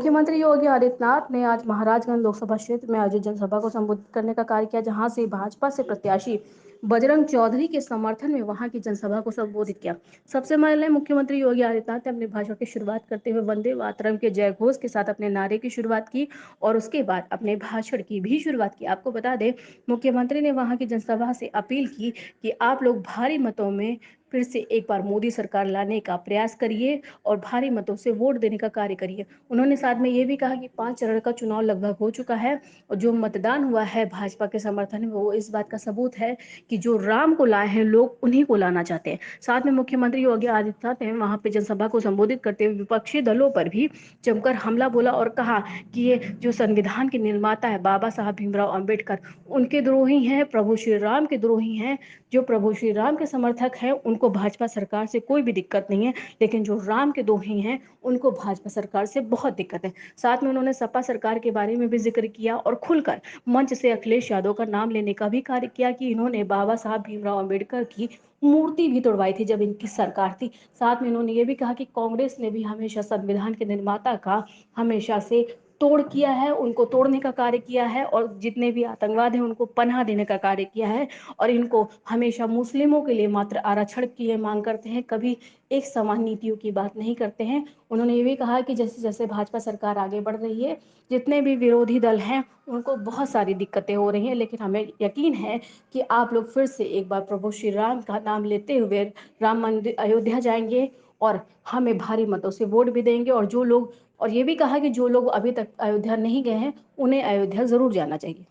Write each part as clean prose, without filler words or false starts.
मुख्यमंत्री योगी आदित्यनाथ ने आज महाराजगंज लोकसभा क्षेत्र में आयोजित जनसभा को संबोधित करने का कार्य किया, जहां से भाजपा से प्रत्याशी बजरंग चौधरी के समर्थन में वहां की जनसभा को संबोधित किया। सबसे पहले मुख्यमंत्री योगी आदित्यनाथ ने अपने भाषण की शुरुआत करते हुए वंदे मातरम के जय घोष के साथ अपने नारे की शुरुआत की और उसके बाद अपने भाषण की भी शुरुआत की। आपको बता दें, मुख्यमंत्री ने वहां की जनसभा से अपील की कि आप लोग भारी मतों में फिर से एक बार मोदी सरकार लाने का प्रयास करिए और भारी मतों से वोट देने का कार्य करिए। उन्होंने साथ में ये भी कहा कि 5 चरण का चुनाव लगभग हो चुका है और जो मतदान हुआ है भाजपा के समर्थन में, वो इस बात का सबूत है कि जो राम को लाए हैं लोग, उन्हीं को लाना चाहते हैं। साथ में मुख्यमंत्री योगी आदित्यनाथ ने वहां पे जनसभा को संबोधित करते हुए विपक्षी दलों पर भी जमकर हमला बोला और कहा कि ये जो संविधान के निर्माता है बाबा साहब भीमराव अंबेडकर, उनके द्रोही हैं, प्रभु श्री राम के द्रोही हैं। जो प्रभु श्री राम के समर्थक हैं उनको भाजपा सरकार से कोई भी दिक्कत नहीं है, लेकिन जो राम के द्रोही हैं उनको भाजपा सरकार से बहुत दिक्कत है। साथ में उन्होंने सपा सरकार के बारे में भी जिक्र किया और खुलकर मंच से अखिलेश यादव का नाम लेने का भी कार्य किया कि इन्होंने बाबा साहब भीमराव अंबेडकर की मूर्ति भी तोड़वाई थी जब इनकी सरकार थी। साथ में उन्होंने ये भी कहा कि कांग्रेस ने भी हमेशा संविधान के निर्माता का हमेशा से तोड़ किया है, उनको तोड़ने का कार्य किया है और जितने भी आतंकवाद हैं उनको पनाह देने का कार्य किया है और इनको हमेशा मुस्लिमों के लिए मात्र आरक्षण की मांग करते हैं, कभी एक समान नीतियों की बात नहीं करते हैं। उन्होंने ये भी कहा कि जैसे जैसे भाजपा सरकार आगे बढ़ रही है, जितने भी विरोधी दल हैं उनको बहुत सारी दिक्कतें हो रही हैं, लेकिन हमें यकीन है कि आप लोग फिर से एक बार प्रभु श्री राम का नाम लेते हुए राम मंदिर अयोध्या जाएंगे और हमें भारी मतों से वोट भी देंगे। और ये भी कहा कि जो लोग अभी तक अयोध्या नहीं गए हैं उन्हें अयोध्या जरूर जाना चाहिए।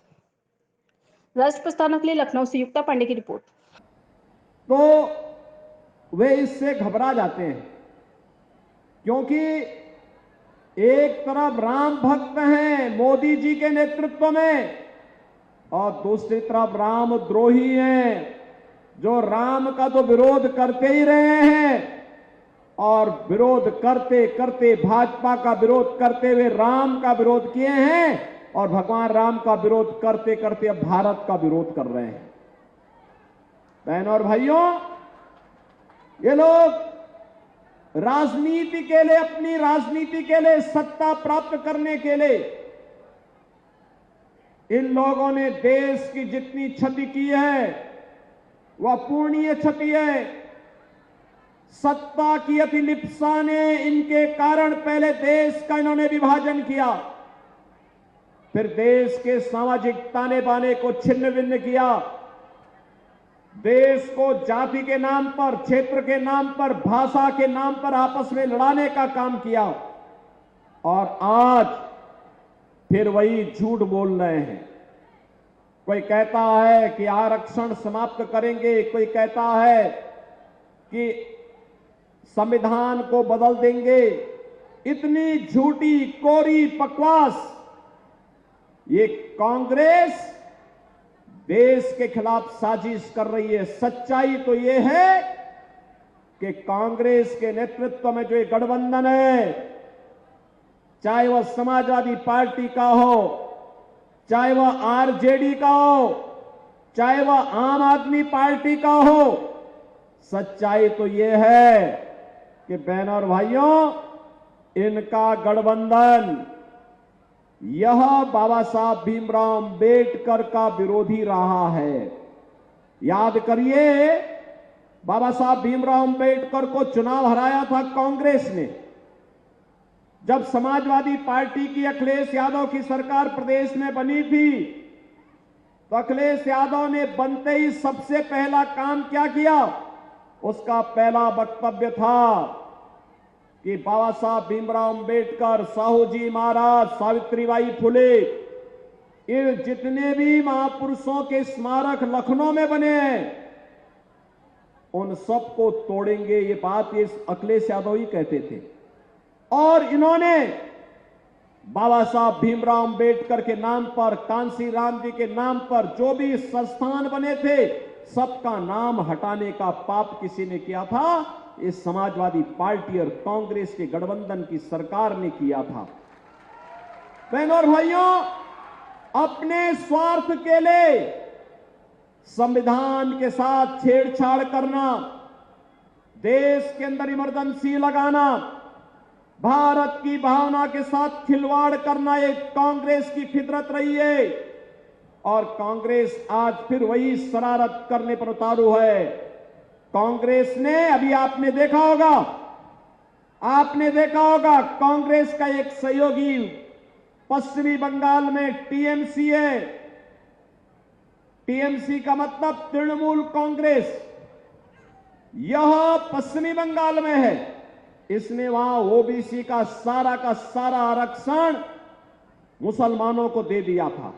राष्ट्र प्रस्थानों के लिए लखनऊ से युक्ता पांडे की रिपोर्ट। तो वे इससे घबरा जाते हैं, क्योंकि एक तरफ राम भक्त हैं मोदी जी के नेतृत्व में और दूसरी तरफ राम द्रोही हैं, जो राम का तो विरोध करते ही रहे हैं और विरोध करते करते भाजपा का विरोध करते हुए राम का विरोध किए हैं और भगवान राम का विरोध करते करते अब भारत का विरोध कर रहे हैं। बहनों और भाइयों, ये लोग राजनीति के लिए, अपनी राजनीति के लिए, सत्ता प्राप्त करने के लिए इन लोगों ने देश की जितनी क्षति की है वह अपूरणीय क्षति है। सत्ता की अतिलिप्सा ने इनके कारण पहले देश का इन्होंने विभाजन किया, फिर देश के सामाजिक ताने बाने को छिन्न भिन्न किया, देश को जाति के नाम पर, क्षेत्र के नाम पर, भाषा के नाम पर आपस में लड़ाने का काम किया और आज फिर वही झूठ बोल रहे हैं। कोई कहता है कि आरक्षण समाप्त करेंगे, कोई कहता है कि संविधान को बदल देंगे। इतनी झूठी कोरी बकवास। ये कांग्रेस देश के खिलाफ साजिश कर रही है। सच्चाई तो ये है कि कांग्रेस के नेतृत्व में जो ये गठबंधन है, चाहे वह समाजवादी पार्टी का हो, चाहे वह आरजेडी का हो, चाहे वह आम आदमी पार्टी का हो, सच्चाई तो ये है कि बहनों और भाइयों, इनका गठबंधन यह बाबा साहब भीमराव अंबेडकर का विरोधी रहा है। याद करिए, बाबा साहब भीमराव अंबेडकर को चुनाव हराया था कांग्रेस ने। जब समाजवादी पार्टी की अखिलेश यादव की सरकार प्रदेश में बनी थी, तो अखिलेश यादव ने बनते ही सबसे पहला काम क्या किया? उसका पहला वक्तव्य था कि बाबा साहब भीमराव अंबेडकर, साहू जी महाराज, सावित्रीबाई फुले, ये जितने भी महापुरुषों के स्मारक लखनऊ में बने हैं उन सबको तोड़ेंगे। ये बात ये अखिलेश यादव ही कहते थे। और इन्होंने बाबा साहब भीमराव अंबेडकर के नाम पर, कांसी राम जी के नाम पर जो भी संस्थान बने थे, सबका नाम हटाने का पाप किसी ने किया था? इस समाजवादी पार्टी और कांग्रेस के गठबंधन की सरकार ने किया था। बहनों और भाइयों, अपने स्वार्थ के लिए संविधान के साथ छेड़छाड़ करना, देश के अंदर इमरजेंसी लगाना, भारत की भावना के साथ खिलवाड़ करना एक कांग्रेस की फितरत रही है और कांग्रेस आज फिर वही शरारत करने पर उतारू है। कांग्रेस ने अभी आपने देखा होगा कांग्रेस का एक सहयोगी पश्चिमी बंगाल में टीएमसी है। टीएमसी का मतलब तृणमूल कांग्रेस, यह पश्चिमी बंगाल में है। इसने वहां ओबीसी का सारा आरक्षण मुसलमानों को दे दिया था।